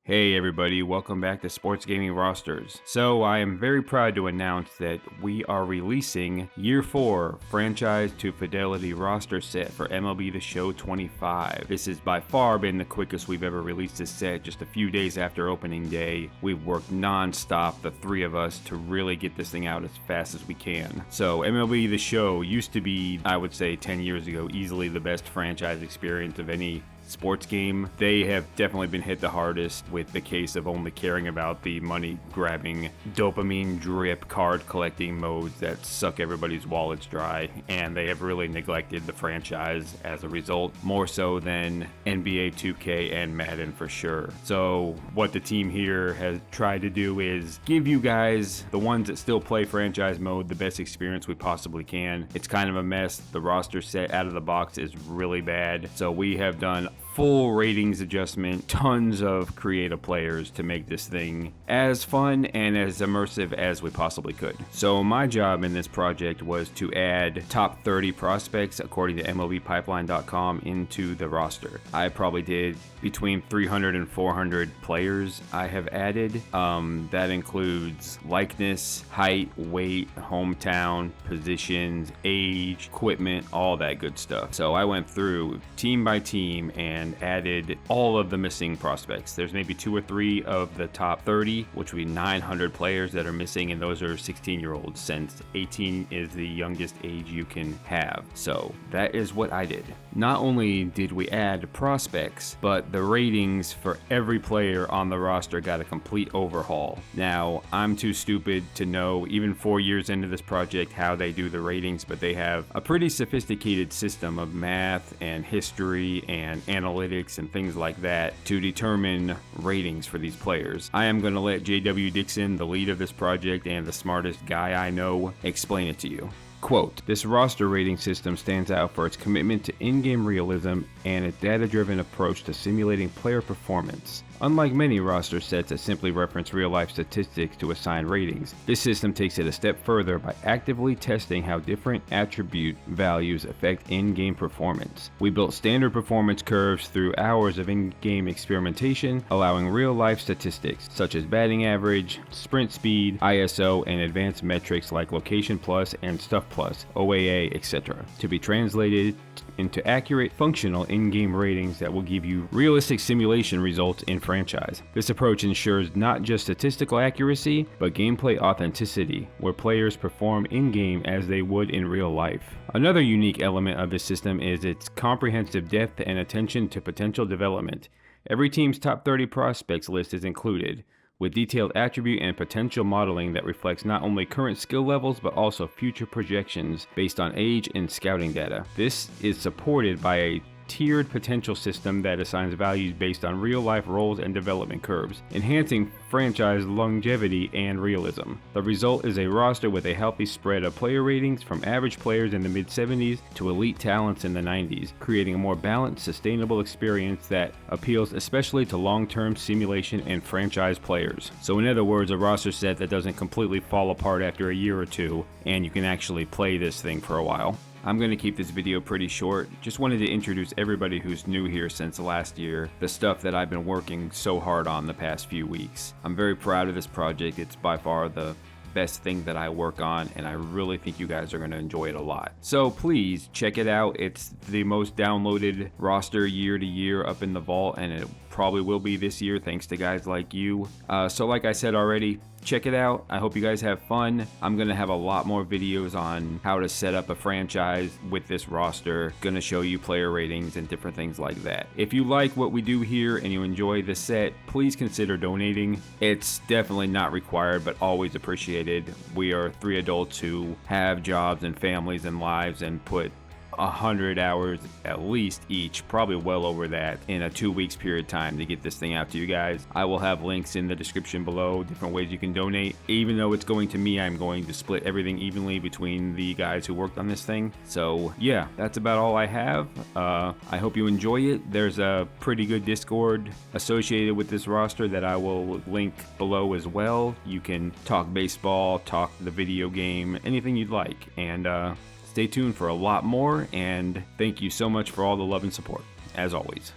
Hey everybody, welcome back to Sports Gaming Rosters. So I am very proud to announce that we are releasing Year 4 Franchise to Fidelity Roster set for MLB The Show 25. This has by far been the quickest we've ever released this set, just a few days after opening day. We've worked non-stop, the three of us, to really get this thing out as fast as we can. So MLB The Show used to be, I would say 10 years ago, easily the best franchise experience of any sports game. They have definitely been hit the hardest with the case of only caring about the money grabbing, dopamine drip card collecting modes that suck everybody's wallets dry, and they have really neglected the franchise as a result, more so than NBA 2K and Madden for sure. So what the team here has tried to do is give you guys, the ones that still play franchise mode, the best experience we possibly can. It's kind of a mess. The roster set out of the box is really bad, so we have done full ratings adjustment, tons of creative players to make this thing as fun and as immersive as we possibly could. So my job in this project was to add top 30 prospects according to MLBpipeline.com into the roster. I probably did between 300 and 400 players I have added. That includes likeness, height, weight, hometown, positions, age, equipment, all that good stuff. So I went through team by team and added all of the missing prospects. There's maybe 2 or 3 of the top 30, which would be 900 players that are missing, and those are 16-year-olds, since 18 is the youngest age you can have. So that is what I did. Not only did we add prospects, but the ratings for every player on the roster got a complete overhaul. Now, I'm too stupid to know, even 4 years into this project, how they do the ratings, but they have a pretty sophisticated system of math and history and analytics and things like that to determine ratings for these players. I am going to let JW Dixon, the lead of this project and the smartest guy I know, explain it to you. Quote, "This roster rating system stands out for its commitment to in-game realism and its data-driven approach to simulating player performance. Unlike many roster sets that simply reference real-life statistics to assign ratings, this system takes it a step further by actively testing how different attribute values affect in-game performance. We built standard performance curves through hours of in-game experimentation, allowing real-life statistics such as batting average, sprint speed, ISO, and advanced metrics like location plus and stuff plus, OAA, etc. to be translated into accurate, functional in-game ratings that will give you realistic simulation results in franchise. This approach ensures not just statistical accuracy, but gameplay authenticity, where players perform in-game as they would in real life. Another unique element of this system is its comprehensive depth and attention to potential development. Every team's top 30 prospects list is included, with detailed attribute and potential modeling that reflects not only current skill levels but also future projections based on age and scouting data. This is supported by a tiered potential system that assigns values based on real-life roles and development curves, enhancing franchise longevity and realism. The result is a roster with a healthy spread of player ratings from average players in the mid-70s to elite talents in the 90s, creating a more balanced, sustainable experience that appeals especially to long-term simulation and franchise players. So in other words, a roster set that doesn't completely fall apart after a year or two, and you can actually play this thing for a while. I'm going to keep this video pretty short. Just wanted to introduce everybody who's new here since last year, the stuff that I've been working so hard on the past few weeks. I'm very proud of this project. It's by far the best thing that I work on, and I really think you guys are going to enjoy it a lot. So please check it out. It's the most downloaded roster year to year up in the vault, and it probably will be this year thanks to guys like you. So like I said already, check it out. I hope you guys have fun. I'm going to have a lot more videos on how to set up a franchise with this roster. Going to show you player ratings and different things like that. If you like what we do here and you enjoy the set, please consider donating. It's definitely not required, but always appreciated. We are 3 adults who have jobs and families and lives and put 100 hours at least each, probably well over that, in a 2 weeks period of time to get this thing out to you guys. I will have links in the description below, different ways you can donate. Even though it's going to me, I'm going to split everything evenly between the guys who worked on this thing. So yeah, that's about all I have. I hope you enjoy it. There's a pretty good Discord associated with this roster that I will link below as well. You can talk baseball, talk the video game, anything you'd like, and stay tuned for a lot more, and thank you so much for all the love and support. as always.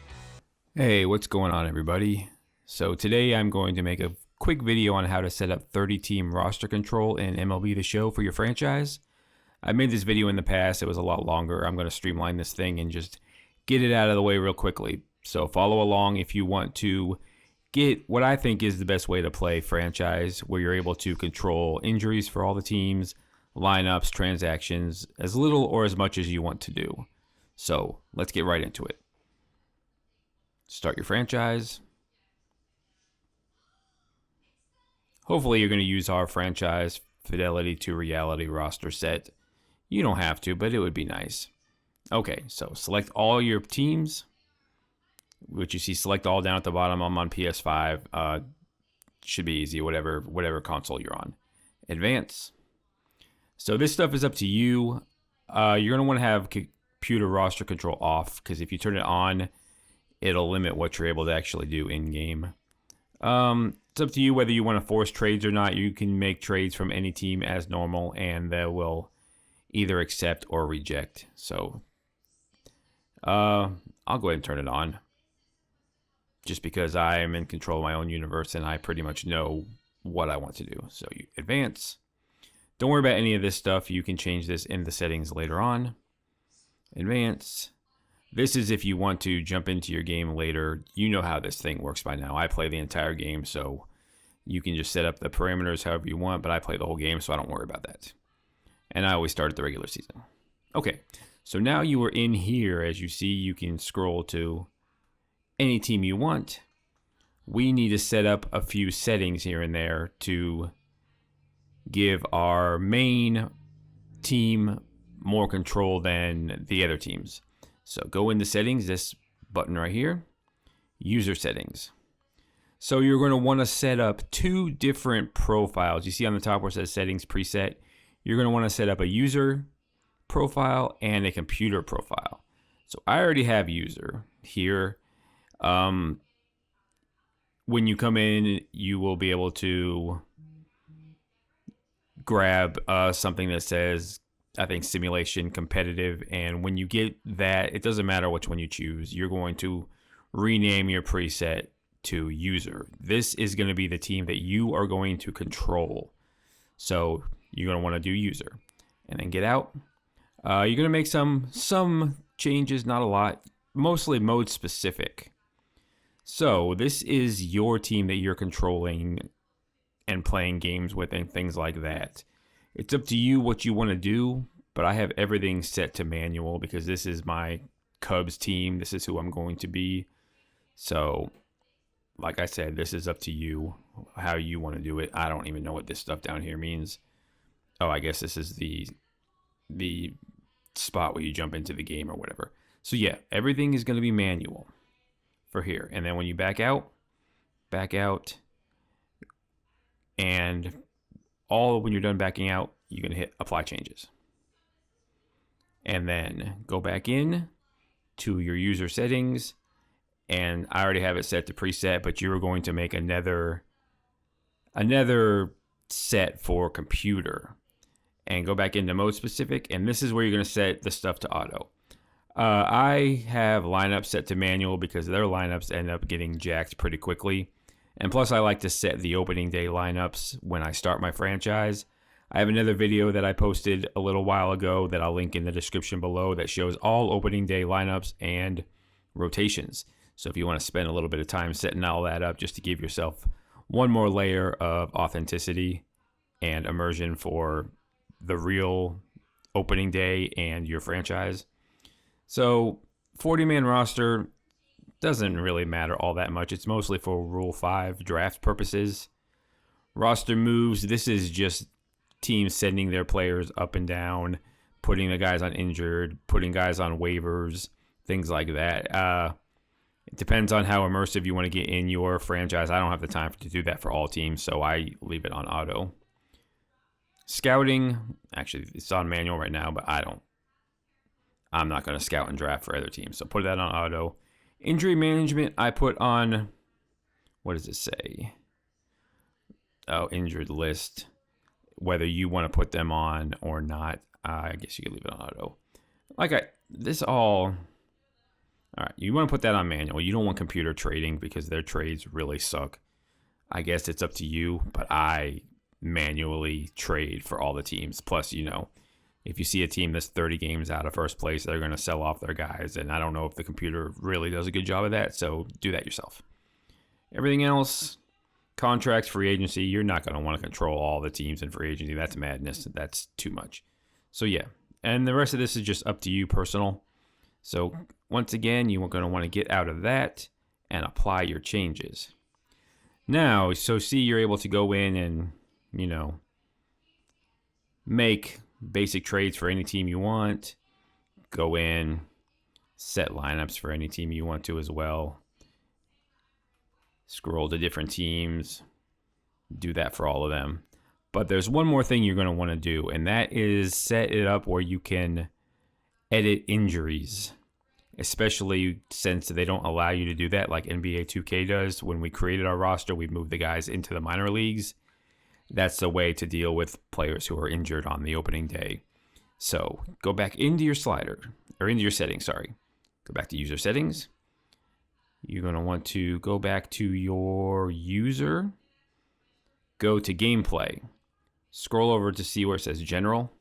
Hey, what's going on, everybody? So today I'm going to make a quick video on how to set up 30-team roster control in MLB The Show for your franchise. I made this video in the past. It was a lot longer. I'm going to streamline this thing and just get it out of the way real quickly. So follow along if you want to get what I think is the best way to play franchise, where you're able to control injuries for all the teams, lineups, transactions, as little or as much as you want to do. So let's get right into it. Start your franchise. Hopefully you're going to use our franchise Fidelity to Reality roster set. You don't have to, but it would be nice. Okay, so select all your teams, which you see select all down at the bottom. I'm on PS5. Should be easy, whatever console you're on. Advance. So this stuff is up to you. You're going to want to have computer roster control off, because if you turn it on, it'll limit what you're able to actually do in-game. It's up to you whether you want to force trades or not. You can make trades from any team as normal, and they will either accept or reject. So I'll go ahead and turn it on, just because I am in control of my own universe and I pretty much know what I want to do. So you advance. Don't worry about any of this stuff. You can change this in the settings later on. Advance. This is if you want to jump into your game later. You know how this thing works by now. I play the entire game, so you can just set up the parameters however you want, but I play the whole game, so I don't worry about that. And I always start at the regular season. Okay, so now you are in here. As you see, you can scroll to any team you want. We need to set up a few settings here and there to give our main team more control than the other teams. So go into settings, this button right here, user settings. So you're going to want to set up two different profiles. You see on the top where it says settings preset, you're going to want to set up a user profile and a computer profile. So I already have user here. When you come in, you will be able to grab something that says, I think, simulation competitive, and when you get that, it doesn't matter which one you choose. You're going to rename your preset to user. This is going to be the team that you are going to control. So you're going to want to do user and then get out. You're going to make some changes, not a lot, mostly mode specific. So this is your team that you're controlling and playing games with and things like that. It's up to you what you want to do, but I have everything set to manual because this is my Cubs team. This is who I'm going to be. So, like I said, this is up to you how you want to do it. I don't even know what this stuff down here means. Oh, I guess this is the spot where you jump into the game or whatever. So yeah, everything is going to be manual for here. And then when you back out, and when you're done backing out, you're going to hit apply changes. And then go back in to your user settings. And I already have it set to preset, but you're going to make another set for computer. And go back into mode specific. And this is where you're going to set the stuff to auto. I have lineups set to manual because their lineups end up getting jacked pretty quickly. And plus, I like to set the opening day lineups when I start my franchise. I have another video that I posted a little while ago that I'll link in the description below that shows all opening day lineups and rotations. So if you want to spend a little bit of time setting all that up just to give yourself one more layer of authenticity and immersion for the real opening day and your franchise. So 40-man roster doesn't really matter all that much. It's mostly for Rule 5 draft purposes. Roster moves, this is just teams sending their players up and down, putting the guys on injured, putting guys on waivers, things like that. It depends on how immersive you want to get in your franchise. I don't have the time to do that for all teams, so I leave it on auto. Scouting, actually it's on manual right now, but I'm not going to scout and draft for other teams, so put that on auto. Injury management, I put on, what does it say? Oh, injured list. Whether you want to put them on or not, I guess you could leave it on auto. All right, you want to put that on manual. You don't want computer trading because their trades really suck. I guess it's up to you, but I manually trade for all the teams. Plus, if you see a team that's 30 games out of first place, they're going to sell off their guys. And I don't know if the computer really does a good job of that, so do that yourself. Everything else, contracts, free agency, you're not going to want to control all the teams in free agency. That's madness. That's too much. So, yeah. And the rest of this is just up to you, personal. So, once again, you're going to want to get out of that and apply your changes. Now, so see, you're able to go in and, make basic trades for any team you want. Go in, set lineups for any team you want to as well. Scroll to different teams. Do that for all of them. But there's one more thing you're going to want to do, and that is set it up where you can edit injuries, especially since they don't allow you to do that like NBA 2K does. When we created our roster, we moved the guys into the minor leagues. That's the way to deal with players who are injured on the opening day. So go back into your into your settings, sorry. Go back to user settings. You're going to want to go back to your user. Go to gameplay. Scroll over to see where it says general.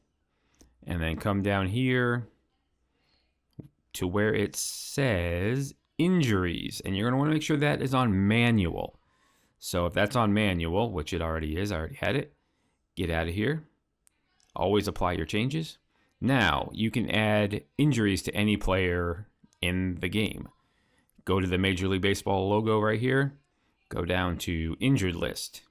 And then come down here to where it says injuries. And you're going to want to make sure that is on manual. So if that's on manual, which it already is, I already had it, get out of here. Always apply your changes. Now, you can add injuries to any player in the game. Go to the Major League Baseball logo right here. Go down to injured list.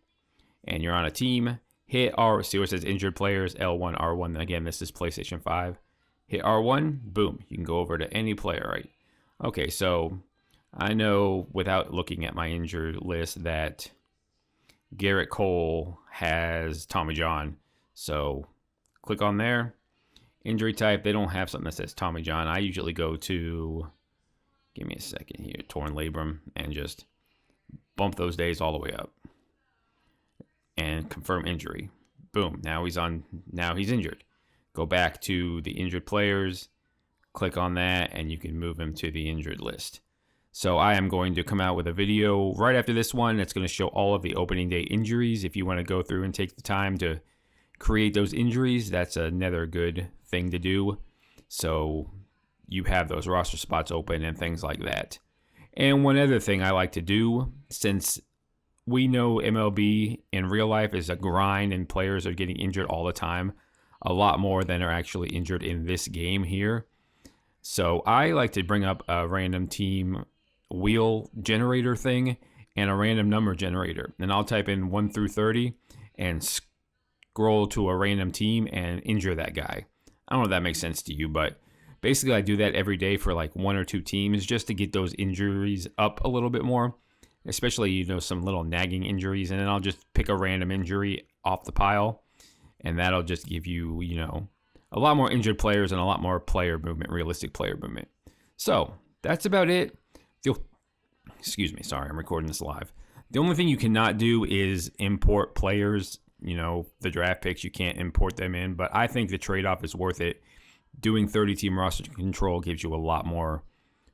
And you're on a team. Hit R, see where it says injured players, L1, R1. Again, this is PlayStation 5. Hit R1, boom. You can go over to any player, right? Okay, so I know without looking at my injured list that Garrett Cole has Tommy John. So click on there. Injury type, they don't have something that says Tommy John. I usually go to, give me a second here, torn labrum, and just bump those days all the way up. And confirm injury. Boom, now he's injured. Go back to the injured players, click on that, and you can move him to the injured list. So I am going to come out with a video right after this one that's going to show all of the opening day injuries. If you want to go through and take the time to create those injuries, that's another good thing to do. So you have those roster spots open and things like that. And one other thing I like to do, since we know MLB in real life is a grind and players are getting injured all the time, a lot more than are actually injured in this game here. So I like to bring up a random team wheel generator thing and a random number generator. And I'll type in 1 through 30 and scroll to a random team and injure that guy. I don't know if that makes sense to you, but basically I do that every day for like 1 or 2 teams just to get those injuries up a little bit more. Especially, some little nagging injuries, and then I'll just pick a random injury off the pile, and that'll just give you, a lot more injured players and a lot more player movement, realistic player movement. So that's about it. Excuse me, sorry, I'm recording this live. The only thing you cannot do is import players. The draft picks, you can't import them in, but I think the trade-off is worth it. Doing 30-team roster control gives you a lot more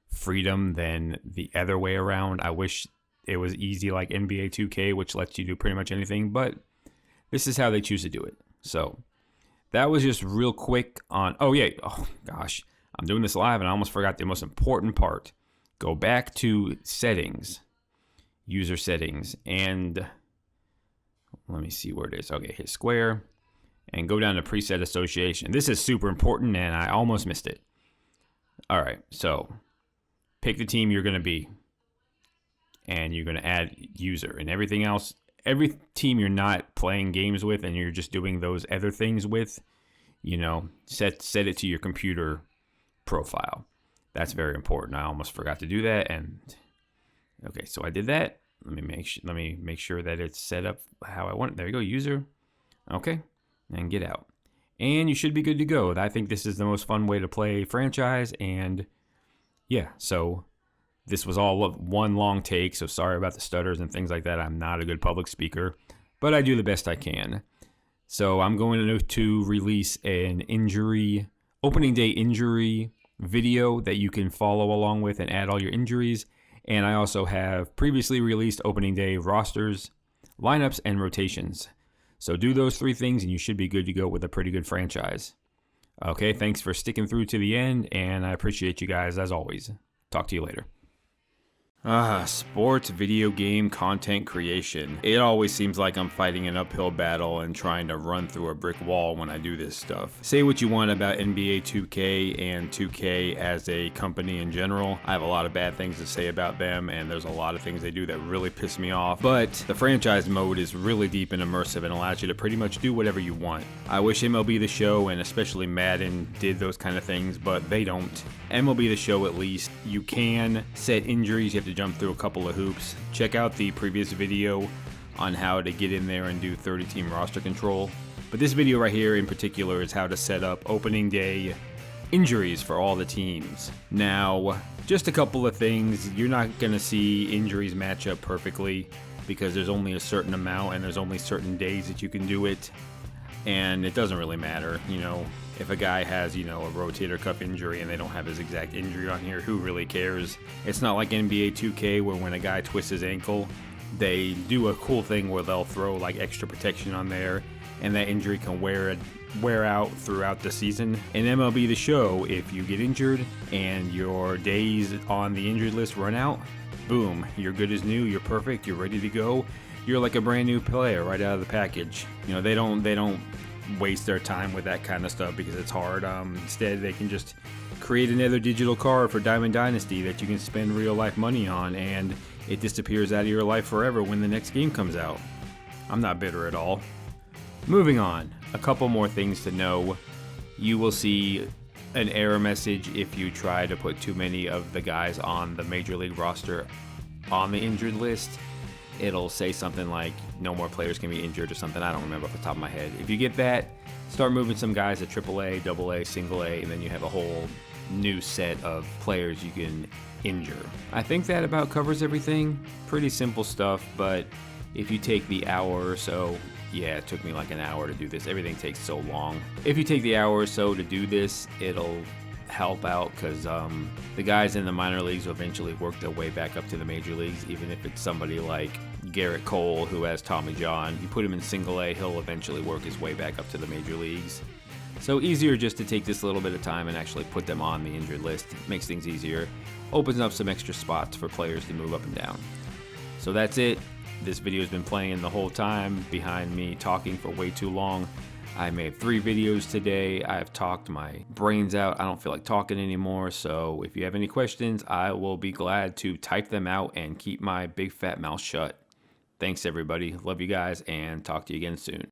freedom than the other way around. I wish it was easy like NBA 2K, which lets you do pretty much anything, but this is how they choose to do it. So that was just real quick on, oh gosh, I'm doing this live and I almost forgot the most important part. Go back to settings, user settings, and let me see where it is. Okay, hit square and go down to preset association. This is super important and I almost missed it. All right, so pick the team you're going to be. And you're going to add user and everything else. Every team you're not playing games with and you're just doing those other things with, set it to your computer profile. That's very important. I almost forgot to do that. And okay, so I did that. Let me make sure that it's set up how I want it. There you go, user. Okay, and get out. And you should be good to go. I think this is the most fun way to play franchise. And yeah, so this was all one long take, so sorry about the stutters and things like that. I'm not a good public speaker, but I do the best I can. So I'm going to release an opening day injury video that you can follow along with and add all your injuries. And I also have previously released opening day rosters, lineups, and rotations. So do those 3 things and you should be good to go with a pretty good franchise. Okay, thanks for sticking through to the end, and I appreciate you guys as always. Talk to you later. Sports video game content creation. It always seems like I'm fighting an uphill battle and trying to run through a brick wall when I do this stuff. Say what you want about NBA 2K and 2K as a company in general. I have a lot of bad things to say about them, and there's a lot of things they do that really piss me off. But the franchise mode is really deep and immersive and allows you to pretty much do whatever you want. I wish MLB The Show and especially Madden did those kind of things, but they don't. MLB The Show, at least, you can set injuries. You have to jump through a couple of hoops. Check out the previous video on how to get in there and do 30-team roster control. But this video right here in particular is how to set up opening day injuries for all the teams. Now, just a couple of things. You're not going to see injuries match up perfectly because there's only a certain amount and there's only certain days that you can do it. And it doesn't really matter, if a guy has, a rotator cuff injury and they don't have his exact injury on here, who really cares? It's not like NBA 2K where when a guy twists his ankle, they do a cool thing where they'll throw like extra protection on there and that injury can wear out throughout the season. In MLB The Show, if you get injured and your days on the injured list run out, boom, you're good as new, you're perfect, you're ready to go. You're like a brand new player right out of the package. They don't waste their time with that kind of stuff because it's hard. Instead, they can just create another digital card for Diamond Dynasty that you can spend real life money on, and it disappears out of your life forever when the next game comes out. I'm not bitter at all. Moving on, a couple more things to know. You will see an error message if you try to put too many of the guys on the Major League roster on the injured list. It'll say something like no more players can be injured or something. I don't remember off the top of my head. If you get that, start moving some guys to AAA, AA, single A, and then you have a whole new set of players you can injure. I think that about covers everything. Pretty simple stuff, but if you take the hour or so, yeah, it took me like an hour to do this. Everything takes so long. If you take the hour or so to do this, it'll help out because the guys in the minor leagues will eventually work their way back up to the major leagues, even if it's somebody like Garrett Cole who has Tommy John. You put him in single A, he'll eventually work his way back up to the major leagues. So easier just to take this little bit of time and actually put them on the injured list. Makes things easier. Opens up some extra spots for players to move up and down. So that's it. This video has been playing the whole time behind me talking for way too long. I made 3 videos today. I've talked my brains out. I don't feel like talking anymore. So if you have any questions, I will be glad to type them out and keep my big fat mouth shut. Thanks everybody. Love you guys and talk to you again soon.